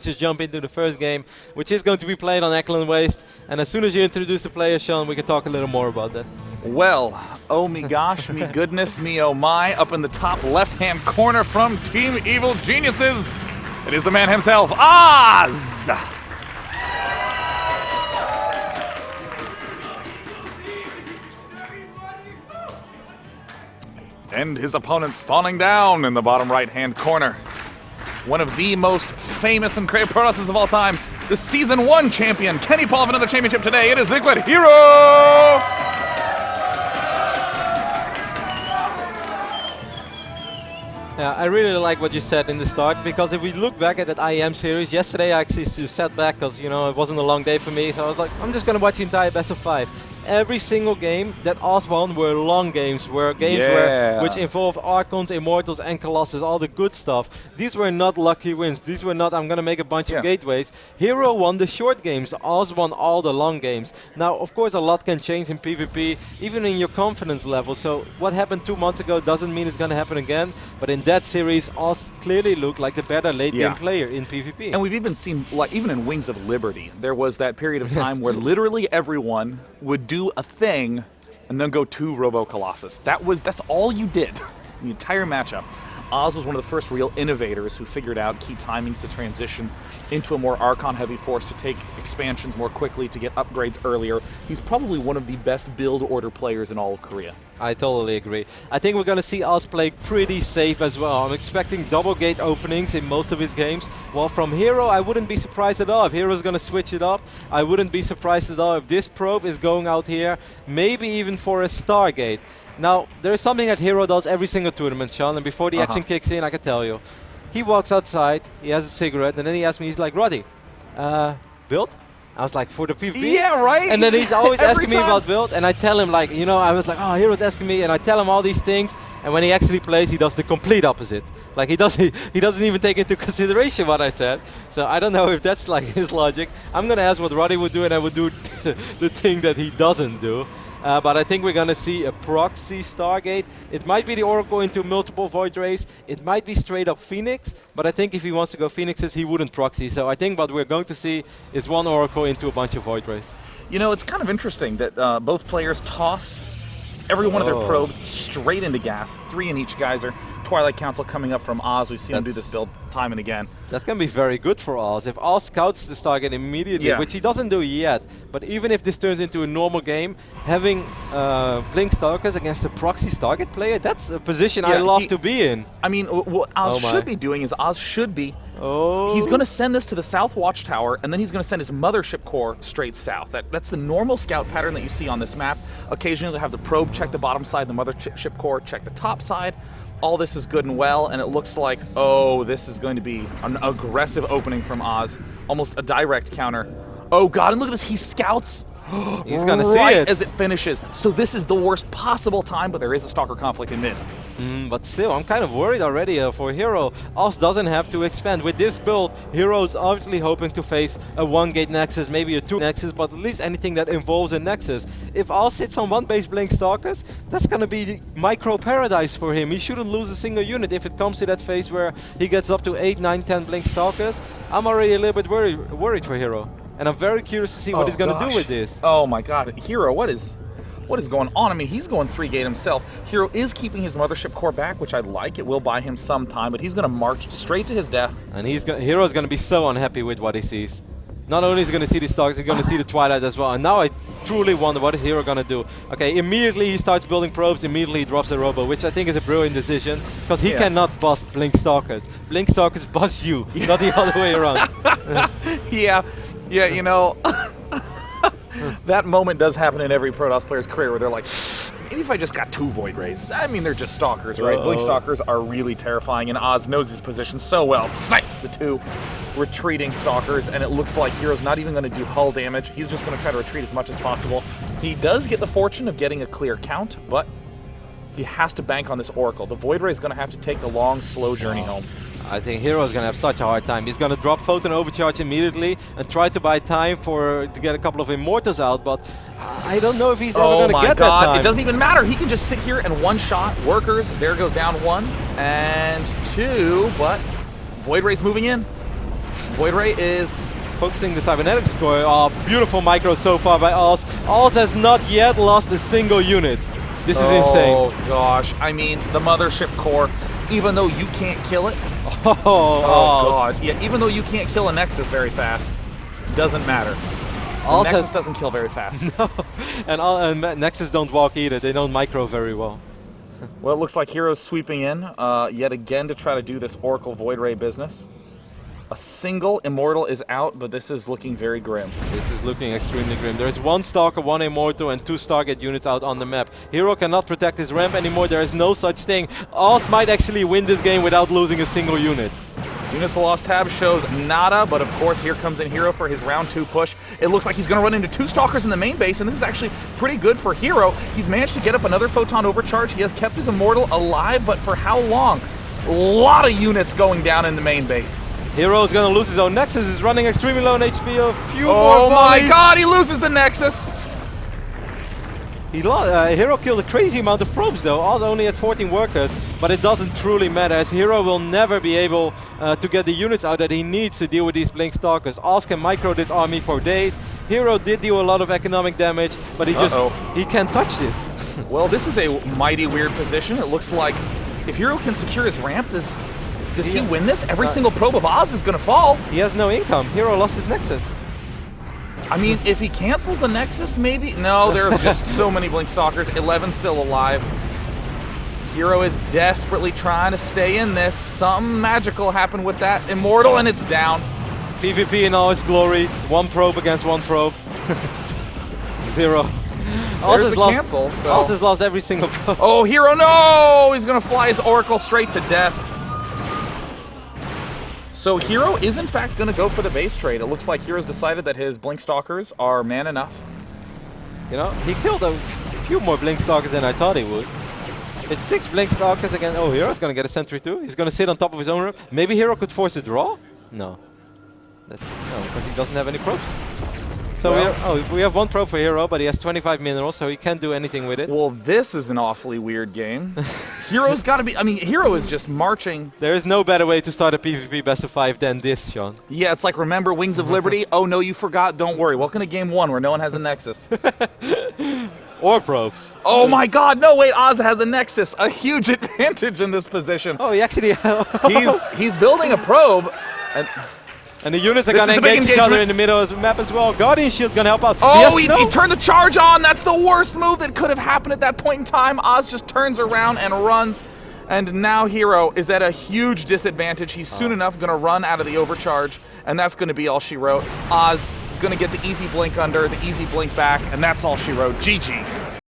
Just jump into the first game, which is going to be played on Eklund Waste. And as soon as you introduce the players, Sean, we can talk a little more about that. Well, oh me gosh, me goodness, me oh my, up in the top left-hand corner from Team Evil Geniuses, it is the man himself, Oz! And his opponent spawning down in the bottom right-hand corner. One of the most famous and creative Protossers of all time, the Season 1 champion, Kenny Paul of another championship today. It is Liquid Hero! Yeah, I really like what you said in the start, because if we look back at that IEM series, yesterday I actually sat back because, you know, it wasn't a long day for me, so I was like, I'm just going to watch the entire best of 5. Every single game that Oz won were long games, which involved Archons, Immortals, and Colossus, all the good stuff. These were not lucky wins. These were not, I'm going to make a bunch of gateways. Hero won the short games. Oz won all the long games. Now, of course, a lot can change in PvP, even in your confidence level. So what happened 2 months ago doesn't mean it's going to happen again. But in that series, Oz clearly looked like the better late game player in PvP. And we've even seen, like, even in Wings of Liberty, there was that period of time where literally everyone would do a thing and then go to Robo Colossus. That's all you did the entire matchup. Oz was one of the first real innovators who figured out key timings to transition into a more Archon-heavy force, to take expansions more quickly, to get upgrades earlier. He's probably one of the best build order players in all of Korea. I totally agree. I think we're going to see Oz play pretty safe as well. I'm expecting double gate openings in most of his games. While from Hero, I wouldn't be surprised at all. If Hero's going to switch it up, I wouldn't be surprised at all if this probe is going out here, maybe even for a Stargate. Now, there's something that Hero does every single tournament, Sean, and before the action kicks in, I can tell you. He walks outside, he has a cigarette, and then he asks me, he's like, Roddy, build? I was like, for the PvP? Yeah, right? And then he's always asking me about build, and I tell him, like, you know, I was like, oh, Hero's asking me, and I tell him all these things, and when he actually plays, he does the complete opposite. Like, he doesn't even take into consideration what I said. So I don't know if that's like his logic. I'm going to ask what Roddy would do, and I would do the thing that he doesn't do. But I think we're going to see a proxy Stargate. It might be the Oracle into multiple Void Rays. It might be straight up Phoenix. But I think if he wants to go Phoenixes, he wouldn't proxy. So I think what we're going to see is one Oracle into a bunch of Void Rays. You know, it's kind of interesting that both players tossed every one of their probes straight into gas, 3 in each geyser. Twilight Council coming up from Oz. We've seen him do this build time and again. That can be very good for Oz. If Oz scouts the Stargate immediately, which he doesn't do yet, but even if this turns into a normal game, having Blink Stalkers against a proxy Stargate player, that's a position I love to be in. I mean, what Oz should be doing is he's going to send this to the South Watchtower, and then he's going to send his Mothership Core straight south. That's the normal scout pattern that you see on this map. Occasionally they'll have the probe check the bottom side, the Mothership Core check the top side. All this is good and well, and it looks like, oh, this is going to be an aggressive opening from Oz. Almost a direct counter. Oh god, and look at this, he scouts he's gonna see it as it finishes. So this is the worst possible time, but there is a Stalker conflict in mid. But still, I'm kind of worried already for Hero. Oz doesn't have to expand. With this build, Hero's obviously hoping to face a 1-gate Nexus, maybe a 2 Nexus, but at least anything that involves a Nexus. If Oz sits on 1 base Blink Stalkers, that's going to be the micro paradise for him. He shouldn't lose a single unit if it comes to that phase where he gets up to 8, 9, 10 Blink Stalkers. I'm already a little bit worried for Hero. And I'm very curious to see what he's going to do with this. Oh my god, Hero, what is going on? I mean, he's going 3-gate himself. Hero is keeping his Mothership Core back, which I like. It will buy him some time, but he's going to march straight to his death. And Hero's going to be so unhappy with what he sees. Not only is he going to see the Stalkers, he's going to see the Twilight as well. And now I truly wonder what is Hero going to do. Okay, immediately he starts building probes, immediately he drops a Robo, which I think is a brilliant decision, because he cannot bust Blink Stalkers. Blink Stalkers bust you, not the other way around. Yeah, you know, that moment does happen in every Protoss player's career where they're like, maybe if I just got 2 Void Rays. I mean, they're just Stalkers, right? Blink Stalkers are really terrifying, and Oz knows his position so well. Snipes the 2 retreating Stalkers, and it looks like Hero's not even going to do hull damage. He's just going to try to retreat as much as possible. He does get the fortune of getting a clear count, but he has to bank on this Oracle. The Void Ray is going to have to take the long, slow journey home. I think Hero's going to have such a hard time. He's going to drop Photon Overcharge immediately and try to buy time to get a couple of Immortals out, but I don't know if he's ever going to get that time. It doesn't even matter. He can just sit here and one-shot Workers. There goes down 1 and 2, but Void Ray's moving in. Void Ray is... focusing the cybernetics core. Oh, beautiful micro so far by Oz. Oz has not yet lost a single unit. This is insane. Oh gosh, I mean, the mothership core, even though you can't kill it. Oh, God. Yeah, even though you can't kill a Nexus very fast, doesn't matter. The Nexus doesn't kill very fast. No, and Nexus don't walk either. They don't micro very well. Well, it looks like Hero's sweeping in yet again to try to do this Oracle Void Ray business. A single Immortal is out, but this is looking very grim. This is looking extremely grim. There's one Stalker, one Immortal, and 2 Stargate units out on the map. Hero cannot protect his ramp anymore. There is no such thing. Oz might actually win this game without losing a single unit. Units Lost tab shows nada, but of course here comes in Hero for his round 2 push. It looks like he's going to run into 2 Stalkers in the main base, and this is actually pretty good for Hero. He's managed to get up another Photon Overcharge. He has kept his Immortal alive, but for how long? A lot of units going down in the main base. Hero is going to lose his own Nexus. Is running extremely low on HP. A few more Oh my volleys. God, he loses the Nexus. Hero killed a crazy amount of probes though. Oz only at 14 workers, but it doesn't truly matter as Hero will never be able to get the units out that he needs to deal with these Blink Stalkers. Oz can micro this army for days. Hero did deal a lot of economic damage, but he can't touch this. Well, this is a mighty weird position. It looks like if Hero can secure his ramp, does he win this? Every single probe of Oz is going to fall. He has no income. Hero lost his Nexus. I mean, if he cancels the Nexus, maybe? No, there's just so many Blink Stalkers. 11 still alive. Hero is desperately trying to stay in this. Something magical happened with that Immortal, and it's down. PvP in all its glory. 1 probe against 1 probe. 0. There's the cancel, so... Oz has lost every single probe. Oh, Hero, no! He's going to fly his Oracle straight to death. So Hero is in fact going to go for the base trade. It looks like Hero's decided that his Blink Stalkers are man enough. You know, he killed a few more Blink Stalkers than I thought he would. It's 6 Blink Stalkers again. Oh, Hero's going to get a sentry too. He's going to sit on top of his own ramp. Maybe Hero could force a draw? No. No, because he doesn't have any probes. So we have 1 probe for Hero, but he has 25 minerals, so he can't do anything with it. Well, this is an awfully weird game. Hero's got to be... I mean, Hero is just marching. There is no better way to start a PvP best of 5 than this, Sean. Yeah, it's like, remember Wings of Liberty? Oh, no, you forgot. Don't worry. Welcome to Game 1 where no one has a Nexus. Or probes. Oh my God, no, wait, Oz has a Nexus. A huge advantage in this position. Oh, he actually... he's building a probe. And the units are going to engage each other in the middle of the map as well. Guardian Shield's going to help out. Oh, he turned the charge on. That's the worst move that could have happened at that point in time. Oz just turns around and runs. And now Hero is at a huge disadvantage. He's soon enough going to run out of the overcharge. And that's going to be all she wrote. Oz is going to get the easy blink under, the easy blink back. And that's all she wrote. GG.